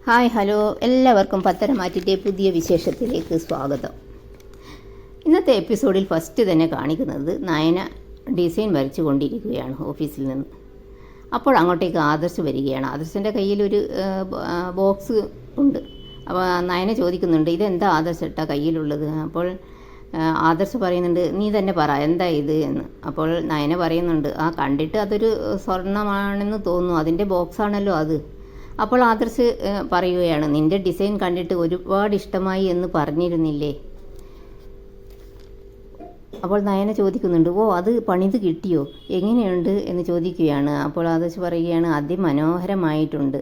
Hi hello, എല്ലാവർക്കും പത്തരമാറ്റിൻ്റെ പുതിയ വിശേഷത്തിലേക്ക് സ്വാഗതം. ഇന്നത്തെ എപ്പിസോഡിൽ ഫസ്റ്റ് തന്നെ കാണിക്കുന്നത് നയന ഡിസൈൻ വരച്ചു കൊണ്ടിരിക്കുകയാണ് ഓഫീസിൽ നിന്ന്. അപ്പോൾ അങ്ങോട്ടേക്ക് ആദർശ് വരികയാണ്. ആദർശിൻ്റെ കയ്യിലൊരു ബോക്സ് ഉണ്ട്. അപ്പോൾ നയന ചോദിക്കുന്നുണ്ട്, ഇതെന്താ ആദർശ് ഇട്ടാ കയ്യിലുള്ളത്? അപ്പോൾ ആദർശ് പറയുന്നുണ്ട്, നീ തന്നെ പറ എന്താ ഇത് എന്ന്. അപ്പോൾ നയന പറയുന്നുണ്ട്, കണ്ടിട്ട് അതൊരു സ്വർണ്ണമാണെന്ന് തോന്നുന്നു, അതിൻ്റെ ബോക്സാണല്ലോ അത്. അപ്പോൾ ആദർശ് പറയുകയാണ്, നിൻ്റെ ഡിസൈൻ കണ്ടിട്ട് ഒരുപാട് ഇഷ്ടമായി എന്ന് പറഞ്ഞിരുന്നില്ലേ? അപ്പോൾ നയന ചോദിക്കുന്നുണ്ട്, അത് പണിത് കിട്ടിയോ, എങ്ങനെയുണ്ട് എന്ന് ചോദിക്കുകയാണ്. അപ്പോൾ ആദർശ് പറയുകയാണ്, അതിമനോഹരമായിട്ടുണ്ട്.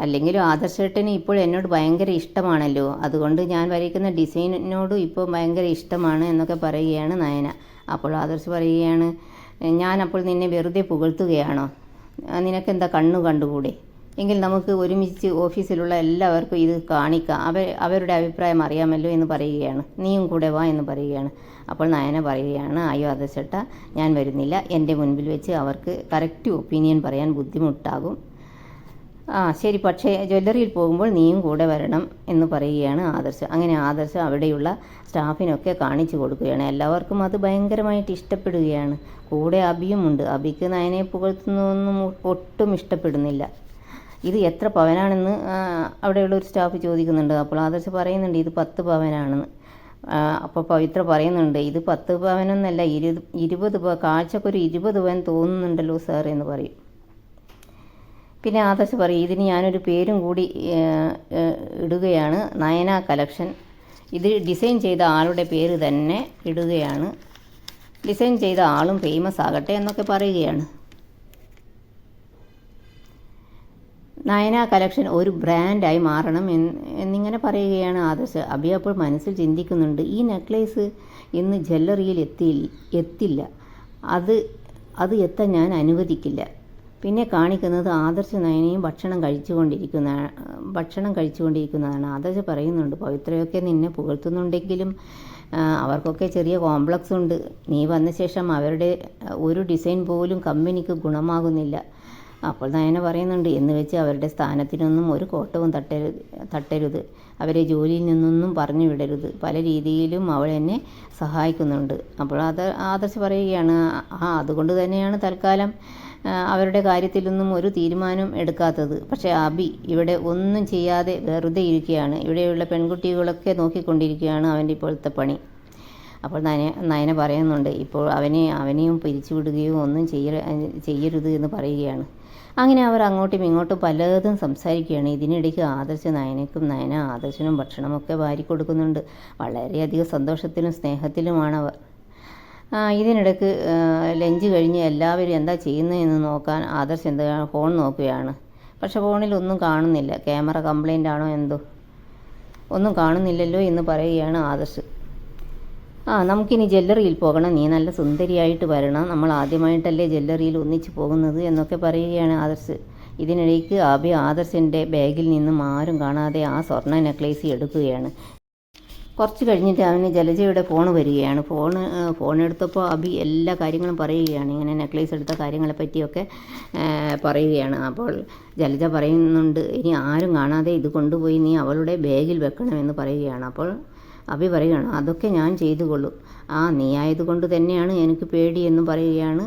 അല്ലെങ്കിലും ആദർശേട്ടന് ഇപ്പോൾ എന്നോട് ഭയങ്കര ഇഷ്ടമാണല്ലോ, അതുകൊണ്ട് ഞാൻ വരയ്ക്കുന്ന ഡിസൈനിനോടും ഇപ്പോൾ ഭയങ്കര ഇഷ്ടമാണ് എന്നൊക്കെ പറയുകയാണ് നയന. അപ്പോൾ ആദർശ് പറയുകയാണ്, ഞാനപ്പോൾ നിന്നെ വെറുതെ പുകഴ്ത്തുകയാണോ? നിനക്കെന്താ കണ്ണു കണ്ടുകൂടെ? എങ്കിൽ നമുക്ക് ഒരുമിച്ച് ഓഫീസിലുള്ള എല്ലാവർക്കും ഇത് കാണിക്കാം, അവരുടെ അഭിപ്രായം അറിയാമല്ലോ എന്ന് പറയുകയാണ്. നീയും കൂടെ വാ എന്ന് പറയുകയാണ്. അപ്പോൾ നയന പറയുകയാണ്, അയ്യോ ആദർശേട്ടാ, ഞാൻ വരുന്നില്ല, എൻ്റെ മുൻപിൽ വെച്ച് അവർക്ക് കറക്റ്റ് ഒപ്പീനിയൻ പറയാൻ ബുദ്ധിമുട്ടാകും. ശരി, പക്ഷേ ജ്വല്ലറിയിൽ പോകുമ്പോൾ നീയും കൂടെ വരണം എന്ന് പറയുകയാണ് ആദർശ്. അങ്ങനെ ആദർശ് അവിടെയുള്ള സ്റ്റാഫിനൊക്കെ കാണിച്ചു കൊടുക്കുകയാണ്. എല്ലാവർക്കും അത് ഭയങ്കരമായിട്ട് ഇഷ്ടപ്പെടുകയാണ്. കൂടെ അബിയുമുണ്ട്. അബിക്ക് നയനയെ പുകഴ്ത്തുന്നതൊന്നും ഒട്ടും ഇഷ്ടപ്പെടുന്നില്ല. ഇത് എത്ര പവനാണെന്ന് അവിടെയുള്ള ഒരു സ്റ്റാഫ് ചോദിക്കുന്നുണ്ട്. അപ്പോൾ ആദർശ് പറയുന്നുണ്ട്, ഇത് 10 പവനാണെന്ന്. അപ്പോൾ പവിത്ര പറയുന്നുണ്ട്, ഇത് 10 പവനൊന്നല്ല, 20 കാഴ്ചക്കൊരു 20 പവൻ തോന്നുന്നുണ്ടല്ലോ സാർ എന്ന് പറയും. പിന്നെ ആദർശ് പറയും, ഇതിന് ഞാനൊരു പേരും കൂടി ഇടുകയാണ്, നയന കളക്ഷൻ. ഇത് ഡിസൈൻ ചെയ്ത ആളുടെ പേര് തന്നെ ഇടുകയാണ്. ഡിസൈൻ ചെയ്ത ആളും ഫേമസ് ആകട്ടെ എന്നൊക്കെ പറയുകയാണ്. നയന കളക്ഷൻ ഒരു ബ്രാൻഡായി മാറണം എന്നിങ്ങനെ പറയുകയാണ് ആദർശ്. അബി അപ്പോൾ മനസ്സിൽ ചിന്തിക്കുന്നുണ്ട്, ഈ നെക്ലേസ് ഇന്ന് ജ്വല്ലറിയിൽ എത്തില്ല, അത് എത്താൻ ഞാൻ അനുവദിക്കില്ല. പിന്നെ കാണിക്കുന്നത് ആദർശ് നയനയും ഭക്ഷണം കഴിച്ചുകൊണ്ടിരിക്കുന്നതാണ്. ആദർശ് പറയുന്നുണ്ട്, പവിത്രയൊക്കെ നിന്നെ പുകഴ്ത്തുന്നുണ്ടെങ്കിലും അവർക്കൊക്കെ ചെറിയ കോംപ്ലക്സ് ഉണ്ട്. നീ വന്ന ശേഷം അവരുടെ ഒരു ഡിസൈൻ പോലും കമ്പനിക്ക് ഗുണമാകുന്നില്ല. അപ്പോൾ നയന പറയുന്നുണ്ട്, എന്ന് വെച്ച് അവരുടെ സ്ഥാനത്തിനൊന്നും ഒരു കോട്ടവും തട്ടരുത്, അവരെ ജോലിയിൽ നിന്നൊന്നും പറഞ്ഞു വിടരുത്, പല രീതിയിലും അവൾ എന്നെ സഹായിക്കുന്നുണ്ട്. അപ്പോൾ ആദർശ് പറയുകയാണ്, അതുകൊണ്ട് തന്നെയാണ് തൽക്കാലം അവരുടെ കാര്യത്തിലൊന്നും ഒരു തീരുമാനം എടുക്കാത്തത്. പക്ഷേ അബി ഇവിടെ ഒന്നും ചെയ്യാതെ വെറുതെ ഇരിക്കുകയാണ്. ഇവിടെയുള്ള പെൺകുട്ടികളൊക്കെ നോക്കിക്കൊണ്ടിരിക്കുകയാണ് അവൻ്റെ ഇപ്പോഴത്തെ പണി. അപ്പോൾ നയന പറയുന്നുണ്ട്, ഇപ്പോൾ അവനെയും പിരിച്ചുവിടുകയോ ഒന്നും ചെയ്യരുത് എന്ന് പറയുകയാണ്. അങ്ങനെ അവർ അങ്ങോട്ടും ഇങ്ങോട്ടും പലതും സംസാരിക്കുകയാണ്. ഇതിനിടയ്ക്ക് ആദർശ് നയനയ്ക്കും നയന ആദർശനും ഭക്ഷണമൊക്കെ വാരിക്കൊടുക്കുന്നുണ്ട്. വളരെയധികം സന്തോഷത്തിലും സ്നേഹത്തിലുമാണവർ. ഇതിനിടയ്ക്ക് ലഞ്ച് കഴിഞ്ഞ് എല്ലാവരും എന്താ ചെയ്യുന്നതെന്ന് നോക്കാൻ ആദർശ് ഫോൺ നോക്കുകയാണ്. പക്ഷെ ഫോണിൽ ഒന്നും കാണുന്നില്ല. ക്യാമറ കംപ്ലൈൻ്റ് ആണോ എന്തോ, ഒന്നും കാണുന്നില്ലല്ലോ എന്ന് പറയുകയാണ് ആദർശ്. നമുക്കിനി ജ്വല്ലറിയിൽ പോകണം, നീ നല്ല സുന്ദരിയായിട്ട് വരണം, നമ്മൾ ആദ്യമായിട്ടല്ലേ ജ്വല്ലറിയിൽ ഒന്നിച്ച് പോകുന്നത് എന്നൊക്കെ പറയുകയാണ് ആദർശ്. ഇതിനിടയ്ക്ക് അബി ആദർശിൻ്റെ ബാഗിൽ നിന്നും ആരും കാണാതെ ആ സ്വർണ്ണ നെക്ലേസ് എടുക്കുകയാണ്. കുറച്ച് കഴിഞ്ഞിട്ട് അവന് ജലജയുടെ ഫോൺ വരികയാണ്. ഫോൺ എടുത്തപ്പോൾ അബി എല്ലാ കാര്യങ്ങളും പറയുകയാണ്, ഇങ്ങനെ നെക്ലേസ് എടുത്ത കാര്യങ്ങളെ പറ്റിയൊക്കെ പറയുകയാണ്. അപ്പോൾ ജലജ പറയുന്നുണ്ട്, ഇനി ആരും കാണാതെ ഇത് കൊണ്ടുപോയി നീ അവളുടെ ബാഗിൽ വെക്കണമെന്ന് പറയുകയാണ്. അപ്പോൾ അബി പറയുകയാണ്, അതൊക്കെ ഞാൻ ചെയ്തുകൊള്ളും, നീ ആയതുകൊണ്ട് തന്നെയാണ് എനിക്ക് പേടിയെന്ന് പറയുകയാണ്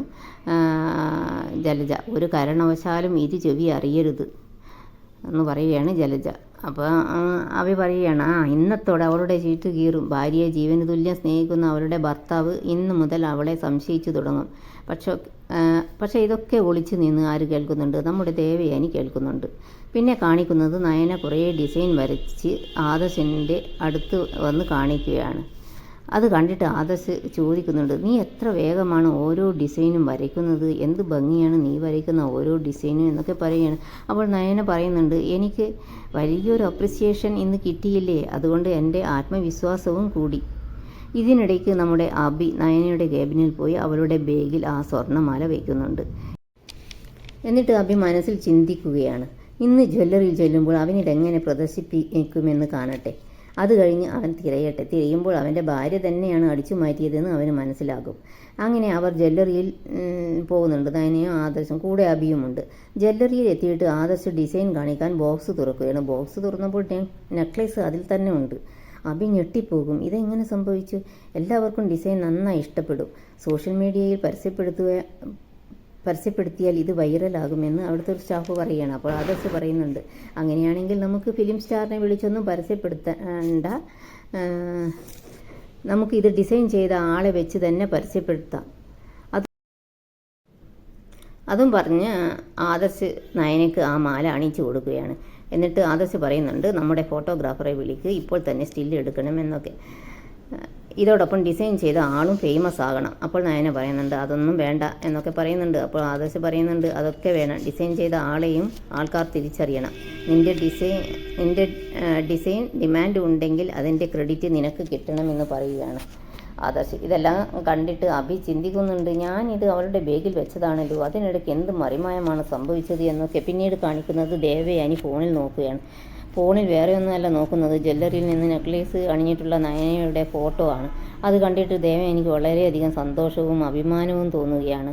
ജലജ. ഒരു കാരണവശാലും ഇത് ചെവി അറിയരുത് എന്ന് പറയുകയാണ് ജലജ. അപ്പോൾ അബി പറയുകയാണ്, ഇന്നത്തോടെ അവളുടെ ചീട്ട് കീറും, ഭാര്യയെ ജീവന് തുല്യം സ്നേഹിക്കുന്ന അവളുടെ ഭർത്താവ് ഇന്ന് മുതൽ അവളെ സംശയിച്ചു തുടങ്ങും. പക്ഷേ ഇതൊക്കെ ഒളിച്ചു നിന്ന് ആര് കേൾക്കുന്നുണ്ട്? നമ്മുടെ ദേവയാനി കേൾക്കുന്നുണ്ട്. പിന്നെ കാണിക്കുന്നത് നയന കുറേ ഡിസൈൻ വരച്ച് ആദർശിൻ്റെ അടുത്ത് വന്ന് കാണിക്കുകയാണ്. അത് കണ്ടിട്ട് ആദർശ് ചോദിക്കുന്നുണ്ട്, നീ എത്ര വേഗമാണ് ഓരോ ഡിസൈനും വരയ്ക്കുന്നത്, എന്ത് ഭംഗിയാണ് നീ വരയ്ക്കുന്ന ഓരോ ഡിസൈനും എന്നൊക്കെ പറയുകയാണ്. അപ്പോൾ നയന പറയുന്നുണ്ട്, എനിക്ക് വലിയൊരു അപ്രിസിയേഷൻ ഇന്ന് കിട്ടിയില്ലേ, അതുകൊണ്ട് എൻ്റെ ആത്മവിശ്വാസവും കൂടി. ഇതിനിടയ്ക്ക് നമ്മുടെ അബി നയനയുടെ ക്യാബിനിൽ പോയി അവളുടെ ബാഗിൽ ആ സ്വർണ്ണമാല വയ്ക്കുന്നുണ്ട്. എന്നിട്ട് അബി മനസ്സിൽ ചിന്തിക്കുകയാണ്, ഇന്ന് ജ്വല്ലറിയിൽ ചെല്ലുമ്പോൾ അവനിതെങ്ങനെ പ്രദർശിപ്പിക്കുമെന്ന് കാണട്ടെ. അത് കഴിഞ്ഞ് അവൻ തിരയുമ്പോൾ അവൻ്റെ ഭാര്യ തന്നെയാണ് അടിച്ചു മാറ്റിയതെന്ന് അവന് മനസ്സിലാകും. അങ്ങനെ അവർ ജ്വല്ലറിയിൽ പോകുന്നുണ്ട്. നയനയും ആദർശും കൂടെ അഭിയുമുണ്ട്. ജ്വല്ലറിയിൽ എത്തിയിട്ട് ആദർശ് ഡിസൈൻ കാണിക്കാൻ ബോക്സ് തുറക്കുകയാണ്. ബോക്സ് തുറന്നപ്പോൾ നെക്ലേസ് അതിൽ തന്നെ ഉണ്ട്. അഭി ഞെട്ടിപ്പോകും. ഇതെങ്ങനെ സംഭവിച്ചു? എല്ലാവർക്കും ഡിസൈൻ നന്നായി ഇഷ്ടപ്പെടും. സോഷ്യൽ മീഡിയയിൽ പരസ്യപ്പെടുത്തിയാൽ ഇത് വൈറലാകുമെന്ന് അവിടുത്തെ ഒരു സ്റ്റാഫ് പറയുകയാണ്. അപ്പോൾ ആദർശ് പറയുന്നുണ്ട്, അങ്ങനെയാണെങ്കിൽ നമുക്ക് ഫിലിം സ്റ്റാറിനെ വിളിച്ചൊന്നും പരസ്യപ്പെടുത്തേണ്ട, നമുക്ക് ഇത് ഡിസൈൻ ചെയ്ത ആളെ വെച്ച് തന്നെ പരസ്യപ്പെടുത്താം. അതും പറഞ്ഞ് ആദർശ് നയനയ്ക്ക് ആ മാല അണിയിച്ചു കൊടുക്കുകയാണ്. എന്നിട്ട് ആദർശ് പറയുന്നുണ്ട്, നമ്മുടെ ഫോട്ടോഗ്രാഫറെ വിളിക്ക്, ഇപ്പോൾ തന്നെ സ്റ്റില്ല് എടുക്കണം എന്നൊക്കെ. ഇതോടൊപ്പം ഡിസൈൻ ചെയ്ത ആളും ഫേമസ് ആകണം. അപ്പോൾ നയന പറയുന്നുണ്ട്, അതൊന്നും വേണ്ട എന്നൊക്കെ പറയുന്നുണ്ട്. അപ്പോൾ ആദർശ് പറയുന്നുണ്ട്, അതൊക്കെ വേണം, ഡിസൈൻ ചെയ്ത ആളെയും ആൾക്കാർ തിരിച്ചറിയണം. നിൻ്റെ ഡിസൈൻ ഡിമാൻഡ് ഉണ്ടെങ്കിൽ അതിൻ്റെ ക്രെഡിറ്റ് നിനക്ക് കിട്ടണമെന്ന് പറയുകയാണ് ആദർശ്. ഇതെല്ലാം കണ്ടിട്ട് അഭി ചിന്തിക്കുന്നുണ്ട്, ഞാനിത് അവളുടെ ബാഗിൽ വെച്ചതാണല്ലോ, അതിനിടയ്ക്ക് എന്ത് മറിമായമാണ് സംഭവിച്ചത് എന്നൊക്കെ. പിന്നീട് കാണിക്കുന്നത് ദേവയാനി ഫോണിൽ നോക്കുകയാണ്. ഫോണിൽ വേറെ ഒന്നുമല്ല നോക്കുന്നത്, ജ്വല്ലറിയിൽ നിന്ന് നെക്ലേസ് അണിഞ്ഞിട്ടുള്ള നയനയുടെ ഫോട്ടോ ആണ്. അത് കണ്ടിട്ട് ദേവയാനിക്ക് വളരെയധികം സന്തോഷവും അഭിമാനവും തോന്നുകയാണ്.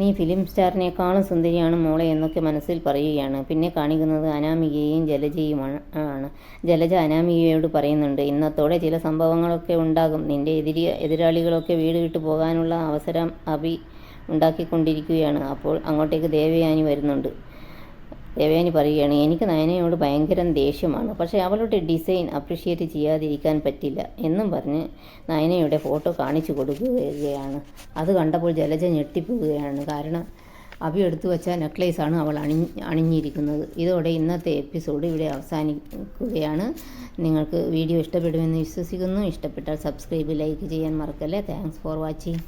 നീ ഫിലിം സ്റ്റാറിനേക്കാളും സുന്ദരിയാണ് മോളെ എന്നൊക്കെ മനസ്സിൽ പറയുകയാണ്. പിന്നെ കാണിക്കുന്നത് അനാമികയും ജലജയുമാണ്. ജലജ അനാമികയോട് പറയുന്നുണ്ട്, ഇന്നത്തോടെ ചില സംഭവങ്ങളൊക്കെ ഉണ്ടാകും. നിൻ്റെ എതിരാളികളൊക്കെ വീട് വിട്ടു പോകാനുള്ള അവസരം അഭി ഉണ്ടാക്കിക്കൊണ്ടിരിക്കുകയാണ്. അപ്പോൾ അങ്ങോട്ടേക്ക് ദേവയാനി വരുന്നുണ്ട്. ദേവയാനി പറയുകയാണ്, എനിക്ക് നയനയോട് ഭയങ്കര ദേഷ്യമാണ്, പക്ഷേ അവളുടെ ഡിസൈൻ അപ്രിഷ്യേറ്റ് ചെയ്യാതിരിക്കാൻ പറ്റില്ല എന്നും പറഞ്ഞ് നയനയുടെ ഫോട്ടോ കാണിച്ചു കൊടുക്കുകയാണ്. അത് കണ്ടപ്പോൾ ജലജ ഞെട്ടിപ്പോവുകയാണ്. കാരണം അഭി എടുത്തു വെച്ച നെക്ലേസാണ് അവൾ അണിഞ്ഞിരിക്കുന്നത്. ഇതോടെ ഇന്നത്തെ എപ്പിസോഡ് ഇവിടെ അവസാനിക്കുകയാണ്. നിങ്ങൾക്ക് വീഡിയോ ഇഷ്ടപ്പെടുമെന്ന് വിശ്വസിക്കുന്നു. ഇഷ്ടപ്പെട്ടാൽ സബ്സ്ക്രൈബ്, ലൈക്ക് ചെയ്യാൻ മറക്കല്ലേ. Thanks for watching.